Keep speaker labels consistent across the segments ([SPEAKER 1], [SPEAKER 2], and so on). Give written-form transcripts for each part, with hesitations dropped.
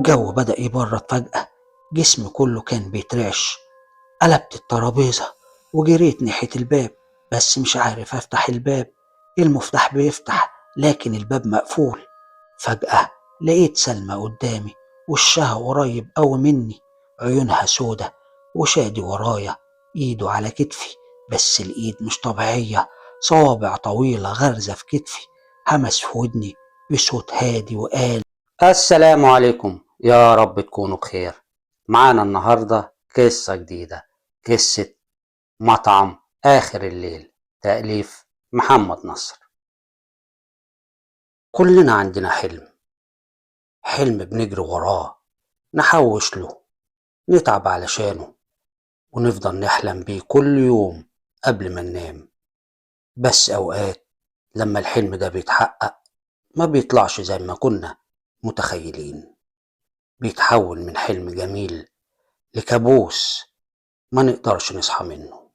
[SPEAKER 1] والجو بدأ يبرد فجأة. جسمي كله كان بيترعش. قلبت الترابيزة وجريت ناحية الباب، بس مش عارف أفتح الباب. المفتاح بيفتح لكن الباب مقفول. فجأة لقيت سلمى قدامي، وشها قريب أوي مني، عيونها سودة، وشادي ورايا، إيده على كتفي، بس الإيد مش طبيعية، صوابع طويلة غارزة في كتفي. همس في ودني بصوت هادي وقال: السلام عليكم، يا رب تكونوا بخير. معانا النهاردة قصة جديدة، قصة مطعم آخر الليل، تأليف محمد نصر. كلنا عندنا حلم بنجري وراه، نحوش له، نتعب علشانه، ونفضل نحلم بيه كل يوم قبل ما ننام. بس أوقات لما الحلم ده بيتحقق ما بيطلعش زي ما كنا متخيلين، بيتحول من حلم جميل لكابوس ما نقدرش نصحى منه.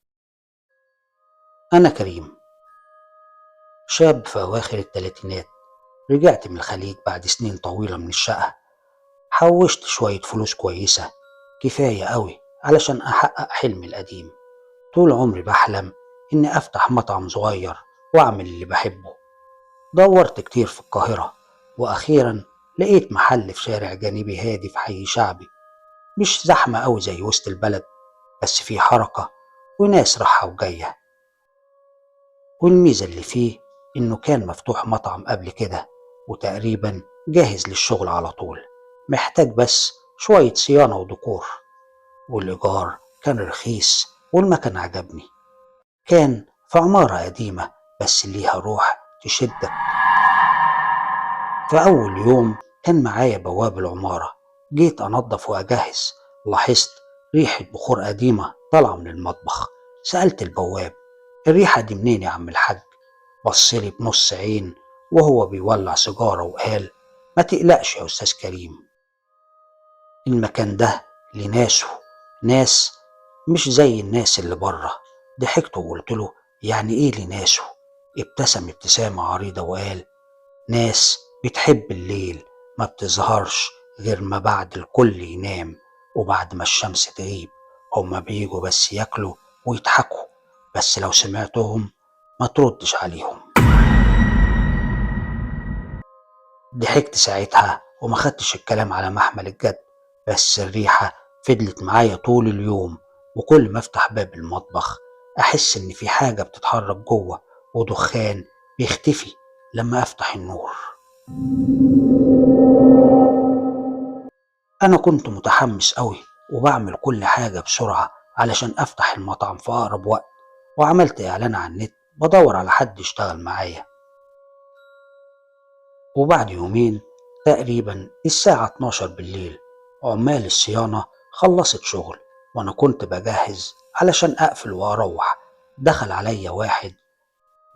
[SPEAKER 1] أنا كريم، شاب في أواخر التلاتينات، رجعت من الخليج بعد سنين طويلة من الشقة. حوشت شوية فلوس كويسة، كفاية قوي علشان أحقق حلمي القديم. طول عمري بحلم إني أفتح مطعم صغير وأعمل اللي بحبه. دورت كتير في القاهرة، وأخيرا لقيت محل في شارع جانبي هادي في حي شعبي، مش زحمة أوي زي وسط البلد، بس فيه حركة وناس رايحة وجاية. والميزة اللي فيه إنه كان مفتوح مطعم قبل كده، وتقريبا جاهز للشغل على طول، محتاج بس شوية صيانة وديكور. والإيجار كان رخيص والمكان عجبني. كان في عمارة قديمة بس ليها روح تشدك. في أول يوم كان معايا بواب العمارة، جيت أنظف وأجهز، لاحظت ريحة بخور قديمة طالعة من المطبخ. سألت البواب: الريحة دي منين يا عم الحاج؟ بصلي بنص عين وهو بيولع سيجارة وقال: ما تقلقش يا أستاذ كريم، المكان ده لناسه، ناس مش زي الناس اللي بره. ضحكت وقلت له: يعني ايه لناسه؟ ابتسم ابتسامة عريضة وقال: ناس بتحب الليل، ما بتظهرش غير ما بعد الكل ينام، وبعد ما الشمس تغيب هما بيجوا بس ياكلوا ويضحكوا، بس لو سمعتهم ما تردش عليهم. ضحكت ساعتها وما خدتش الكلام على محمل الجد، بس الريحة فضلت معايا طول اليوم، وكل ما افتح باب المطبخ احس ان في حاجة بتتحرك جوه، ودخان بيختفي لما افتح النور. انا كنت متحمس قوي، وبعمل كل حاجة بسرعة علشان افتح المطعم في اقرب وقت، وعملت اعلان على النت بدور على حد يشتغل معايا. وبعد يومين تقريبا الساعة 12 بالليل، عمال الصيانة خلصت شغل، وأنا كنت بجهز علشان أقفل وأروح. دخل عليا واحد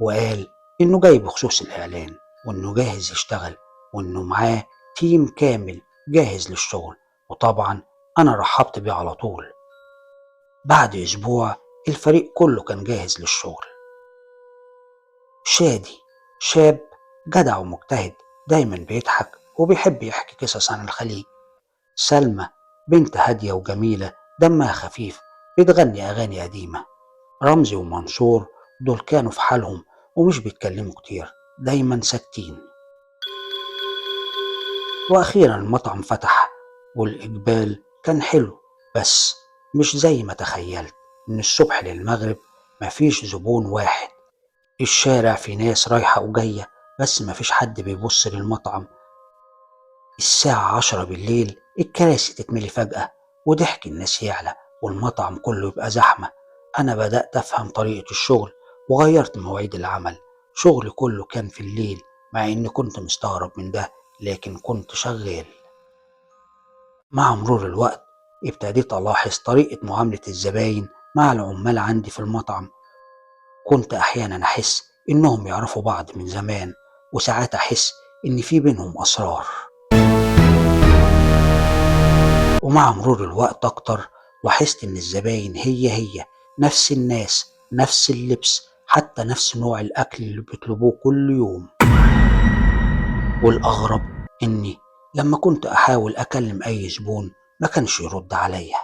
[SPEAKER 1] وقال إنه جاي بخصوص الإعلان، وإنه جاهز يشتغل، وإنه معاه تيم كامل جاهز للشغل. وطبعا أنا رحبت بيه على طول. بعد أسبوع الفريق كله كان جاهز للشغل. شادي شاب جدع ومجتهد، دايما بيضحك وبيحب يحكي قصص عن الخليج. سلمى بنت هادية وجميلة، دمها خفيف، بتغني أغاني قديمة. رمزي ومنصور دول كانوا في حالهم ومش بيتكلموا كتير، دايما ساكتين. وأخيرا المطعم فتح، والإقبال كان حلو، بس مش زي ما تخيلت. من الصبح للمغرب مفيش زبون واحد. الشارع فيه ناس رايحة وجاية، بس مفيش حد بيبص للمطعم. الساعة 10 بالليل الكراسي تتملي فجأة، وضحك الناس يعلى، والمطعم كله يبقى زحمة. أنا بدأت أفهم طريقة الشغل وغيرت مواعيد العمل. شغلي كله كان في الليل، مع إني كنت مستغرب من ده، لكن كنت شغال. مع مرور الوقت ابتديت ألاحظ طريقة معاملة الزباين مع العمال عندي في المطعم. كنت أحيانا أحس إنهم يعرفوا بعض من زمان، وساعات أحس إن في بينهم أسرار. ومع مرور الوقت أكتر لاحظت إن الزباين هي نفس الناس، نفس اللبس، حتى نفس نوع الأكل اللي بيطلبوه كل يوم. والأغرب إني لما كنت أحاول أكلم أي زبون ما كانش يرد عليا.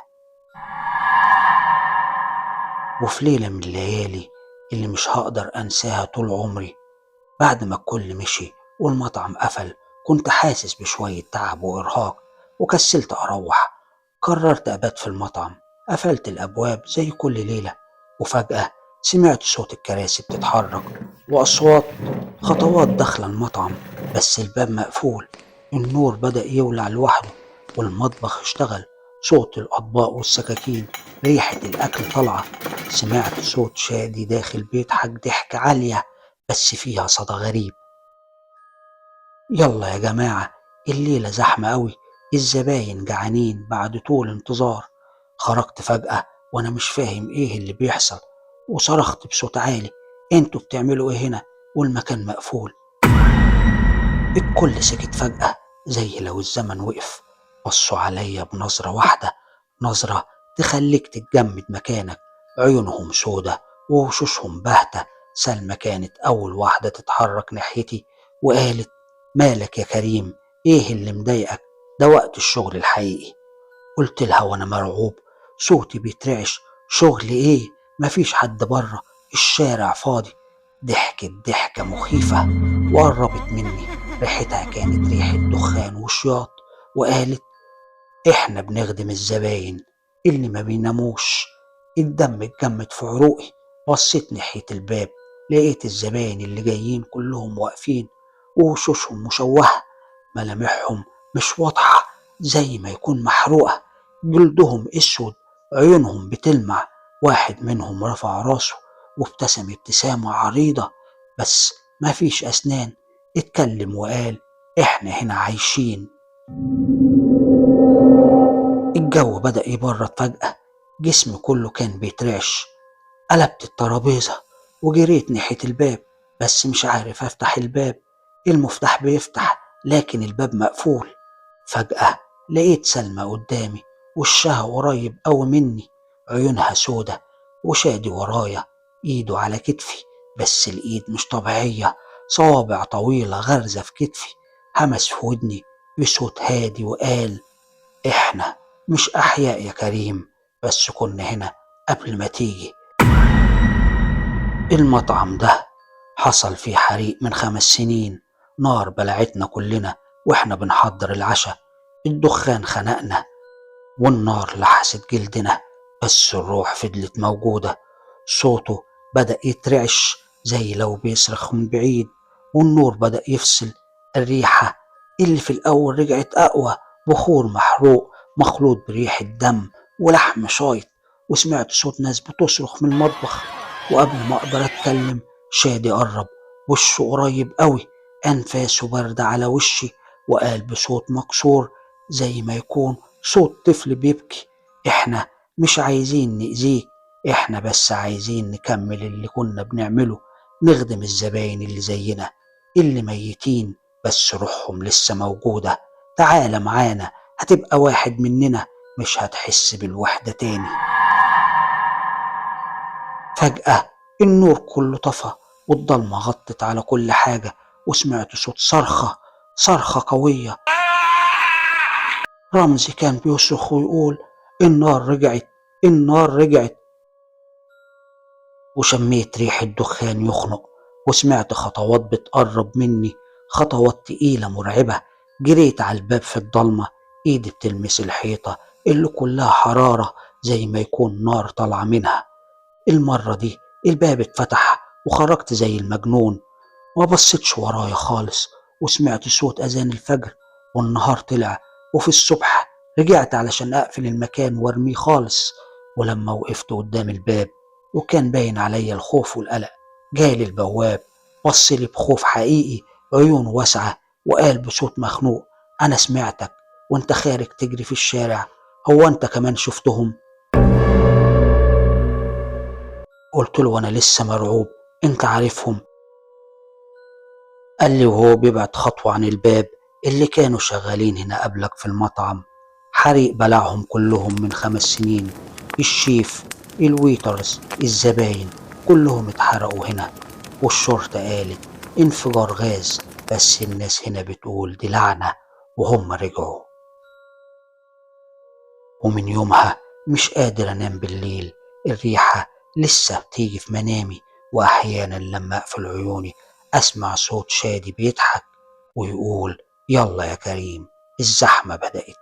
[SPEAKER 1] وفي ليلة من الليالي اللي مش هقدر أنساها طول عمري، بعد ما الكل مشي والمطعم قفل، كنت حاسس بشوية تعب وإرهاق وكسلت أروح. قررت أبات في المطعم. قفلت الأبواب زي كل ليلة، وفجأة سمعت صوت الكراسي بتتحرك وأصوات خطوات داخل المطعم، بس الباب مقفول. النور بدأ يولع لوحده والمطبخ اشتغل. صوت الأطباق والسكاكين، ريحة الأكل طالعة. سمعت صوت شادي داخل بيضحك ضحكة عالية بس فيها صدى غريب: يلا يا جماعة، الليلة زحمة أوي، الزباين جعانين بعد طول انتظار. خرجت فجأة وأنا مش فاهم إيه اللي بيحصل، وصرخت بصوت عالي: انتوا بتعملوا إيه هنا والمكان مقفول؟ الكل سكت فجأة زي لو الزمن وقف. بصوا عليا بنظرة واحدة، نظرة تخليك تتجمد مكانك. عيونهم سودة ووشوشهم باهتة. سلمى كانت أول واحدة تتحرك ناحيتي وقالت: مالك يا كريم؟ إيه اللي مضايقك؟ ده وقت الشغل الحقيقي. قلت لها وأنا مرعوب، صوتي بيترعش: شغل إيه؟ مفيش حد بره، الشارع فاضي. ضحكت ضحكة مخيفة وقربت مني، ريحتها كانت ريحة دخان وشياط، وقالت: إحنا بنخدم الزباين اللي ما بيناموش. الدم اتجمد في عروقي. بصيت ناحية الباب، لقيت الزباين اللي جايين كلهم واقفين ووشوشهم مشوهة، ملامحهم مش واضحة، زي ما يكون محروقة. جلدهم اسود، عيونهم بتلمع. واحد منهم رفع راسه وابتسم ابتسامة عريضة بس ما فيش أسنان. اتكلم وقال: احنا هنا عايشين. الجو بدأ يبرد فجأة، جسمي كله كان بيترعش. قلبت الترابيزة وجريت ناحية الباب، بس مش عارف أفتح الباب. المفتاح بيفتح لكن الباب مقفول. فجأة لقيت سلمى قدامي، وشها قريب أوي مني، عيونها سودة، وشادي ورايا، إيده على كتفي، بس الإيد مش طبيعية، صوابع طويلة غارزة في كتفي. همس في ودني بصوت هادي وقال: إحنا مش أحياء يا كريم، بس كنا هنا قبل ما تيجي. المطعم ده حصل فيه حريق من 5 سنين. نار بلعتنا كلنا واحنا بنحضر العشاء. الدخان خنقنا والنار لحست جلدنا، بس الروح فضلت موجودة. صوته بدأ يترعش زي لو بيصرخ من بعيد، والنور بدأ يفصل. الريحة اللي في الأول رجعت أقوى، بخور محروق مخلوط بريحة دم ولحم شايط. وسمعت صوت ناس بتصرخ من المطبخ، وقبل ما أقدر أتكلم شادي قرب، وشه قريب قوي، أنفاسه باردة على وشي، وقال بصوت مكسور زي ما يكون صوت طفل بيبكي: احنا مش عايزين نأذيك، احنا بس عايزين نكمل اللي كنا بنعمله، نخدم الزباين اللي زينا، اللي ميتين بس روحهم لسه موجودة. تعال معانا، هتبقى واحد مننا، مش هتحس بالوحدة تاني. فجأة النور كله طفى والضلمة غطت على كل حاجة، وسمعت صوت صرخة قوية. رمزي كان بيصرخ ويقول: النار رجعت، النار رجعت. وشميت ريحة دخان يخنق، وسمعت خطوات بتقرب مني، خطوات تقيلة مرعبة. جريت على الباب في الضلمة، ايدي بتلمس الحيطة اللي كلها حرارة زي ما يكون نار طالعة منها. المرة دي الباب اتفتح وخرجت زي المجنون. ما بصيتش ورايا خالص، وسمعت صوت أذان الفجر، والنهار طلع. وفي الصبح رجعت علشان أقفل المكان وارميه خالص. ولما وقفت قدام الباب وكان باين عليا الخوف والقلق، جالي البواب بصلي بخوف حقيقي، عيونه واسعة، وقال بصوت مخنوق: أنا سمعتك وانت خارج تجري في الشارع، هو انت كمان شفتهم؟ قلت له وانا لسه مرعوب: انت عارفهم؟ قال لي وهو بيبعد خطوة عن الباب: اللي كانوا شغالين هنا قبلك في المطعم، حريق بلعهم كلهم من 5 سنين. الشيف، الويترز، الزباين، كلهم اتحرقوا هنا. والشرطة قالت انفجار غاز، بس الناس هنا بتقول دي لعنة. وهم رجعوا. ومن يومها مش قادر أنام بالليل، الريحة لسه بتيجي في منامي، وأحيانا لما أقفل عيوني أسمع صوت شادي بيضحك ويقول: يلا يا كريم، الزحمة بدأت.